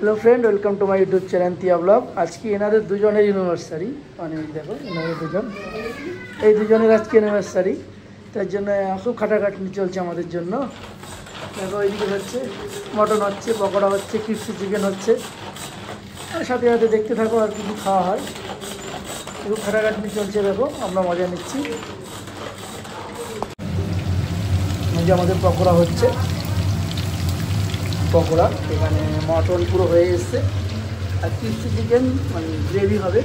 Hello friend welcome to my YouTube channel Tiya blog. আজকে এনাদের দুজনের ইউনিভার্সারি, মানে দেখো এনাদের দুজন, এই দুজনের আজকে ইউনিভার্সারি। তার জন্য খুব খাটাখাটনি চলছে আমাদের জন্য। দেখো এইদিকে হচ্ছে মটন হচ্ছে, পকোড়া হচ্ছে, ক্রিসপি চিকেন হচ্ছে, আর সাথে সাথে দেখতে থাকো আর কিছু খাওয়া হয়। খুব খাটাখাটনি চলছে, দেখো আমরা মজা নিচ্ছি। এই যে আমাদের পকোড়া হচ্ছে, পকোড়া এখানে মটন পুরো হয়ে এসছে, আর ক্রিসপি চিকেন মানে গ্রেভি হবে।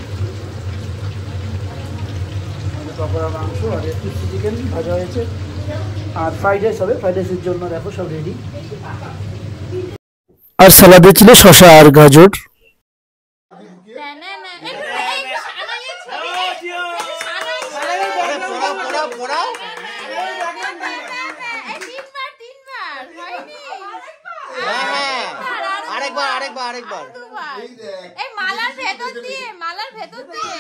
পকোড়া মাংস আর ক্রিসপি চিকেন ভাজা হয়েছে, আর ফ্রাইড রাইস হবে। ফ্রাইড রাইসের জন্য দেখো সব রেডি। আর সালাদে ছিল শসা আর গাজর। আরেকবার এই মালার ভেতর দিয়ে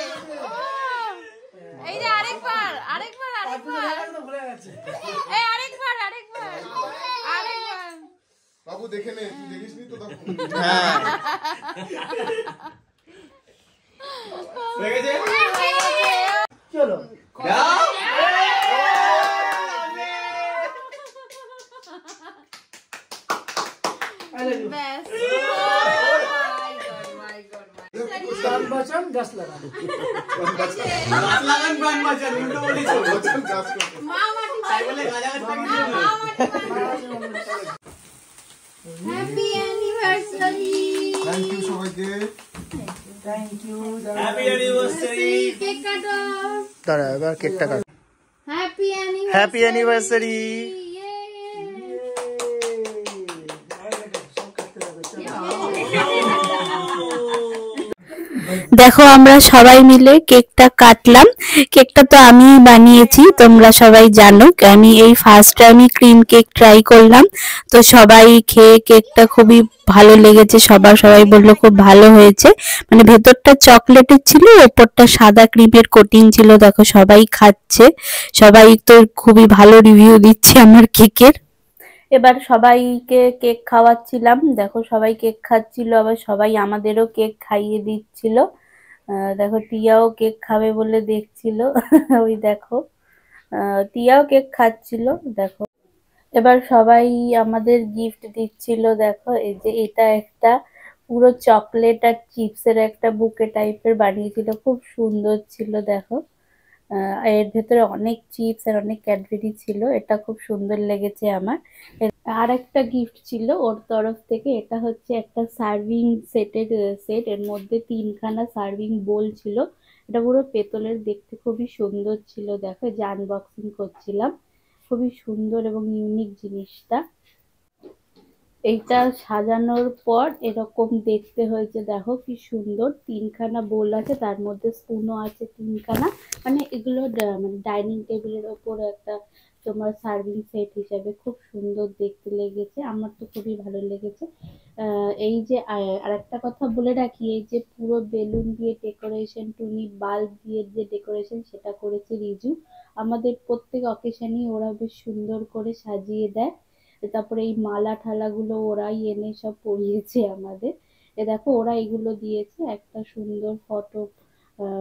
এই যে আরেকবার এই আরেকবার বাবু দেখে নে, তুই দেখিসনি তো তখন। হয়ে গেছে, চলো গাছ লাগান। Happy anniversary. থ্যাংক ইউ সবাইকে, thank you. Happy anniversary. Cake কাটো। দাঁড়া এবার কেকটা কাট। Happy anniversary. Happy anniversary. দেখো আমরা সবাই মিলে কেকটা কাটলাম। কেকটা তো আমি বানিয়েছি, তোমরা সবাই জানো। আমি এই ফার্স্ট টাইমই ক্রিম কেক ট্রাই করলাম। তো সবাই খেয়ে কেকটা খুবই ভালো লেগেছে, সবাই বললো খুব ভালো হয়েছে। মানে ভেতরটা চকলেটের ছিল, ওপরটা সাদা ক্রিমের কোটিং ছিল। দেখো সবাই খাচ্ছে, সবাই তো খুবই ভালো রিভিউ দিচ্ছে আমার কেকের। এবার সবাইকে কেক খাওয়াচ্ছিলাম। দেখো সবাই কেক খাচ্ছিল, আবার সবাই আমাদেরও কেক খাইয়ে দিচ্ছিল। দেখো টিয়াও কেক খাবে বলে দেখছিল। ওই দেখো টিয়াও কেক খাচ্ছিল। দেখো এবার সবাই আমাদের গিফট দিচ্ছিল। দেখো এই যে এটা একটা পুরো চকলেট আর চিপসের একটা বুকে টাইপের বানিয়েছিল, খুব সুন্দর ছিল। দেখো এর ভেতরে অনেক চিপস আর অনেক ক্যাডবেরি ছিল, এটা খুব সুন্দর লেগেছে আমার। আর একটা গিফট ছিল ওর তরফ থেকে, এটা হচ্ছে একটা সার্ভিং সেটের সেট। এর মধ্যে 3খানা সার্ভিং বোল ছিল, এটা পুরো পেতলের, দেখতে খুবই সুন্দর ছিল। দেখো যে আনবক্সিং করছিলাম, খুবই সুন্দর এবং ইউনিক জিনিসটা। এইটা সাজানোর পর এরকম দেখতে হয়েছে। দেখো কি সুন্দর, 3খানা বোল আছে, তার মধ্যে স্পুনও আছে 3খানা। মানে এগুলো মানে ডাইনিং টেবিলের ওপর একটা তোমার সার্ভিং সেট হিসাবে খুব সুন্দর দেখতে লেগেছে, আমার তো খুবই ভালো লেগেছে। এই যে আরেকটা কথা বলে রাখি, এই যে পুরো বেলুন দিয়ে ডেকোরেশন, টুনি বাল্ব দিয়ে যে ডেকোরেশন, সেটা করেছে রিজু। আমাদের প্রত্যেক অকেশনই ওরা বেশ সুন্দর করে সাজিয়ে দেয়। তারপরে এই মালা ঠালাগুলো ওরাই এনে সব পরিয়েছে আমাদের। দেখো ওরা এগুলো দিয়েছে, একটা সুন্দর ফটো,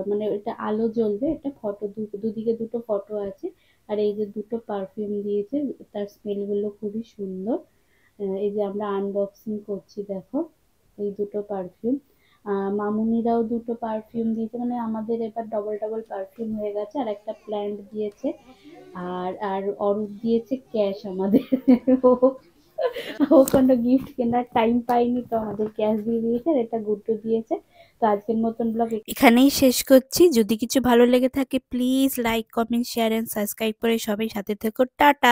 মানে এটা আলো জ্বলবে, এটা ফটো, দুদিকে দুটো ফটো আছে। আর এই যে দুটো পারফিউম দিয়েছে, তার স্মেলগুলো খুবই সুন্দর। এই যে আমরা আনবক্সিং করছি, দেখো এই দুটো পারফিউম। মামুনিরাও দুটো পারফিউম দিয়েছে, মানে আমাদের এবার ডবল পারফিউম হয়ে গেছে। আর একটা প্ল্যান্ট দিয়েছে, আর অরূপ দিয়েছে ক্যাশ আমাদের। ও কোনো গিফট কেনার টাইম পাইনি, তো আমাদের ক্যাশ দিয়ে দিয়েছে। আর এটা গুড্ডু দিয়েছে। তো আজকের মতন ব্লগ এখানেই শেষ করছি। যদি কিছু ভালো লেগে থাকে please like, comment, share and subscribe করে সবাই সাথে থেকো। টাটা।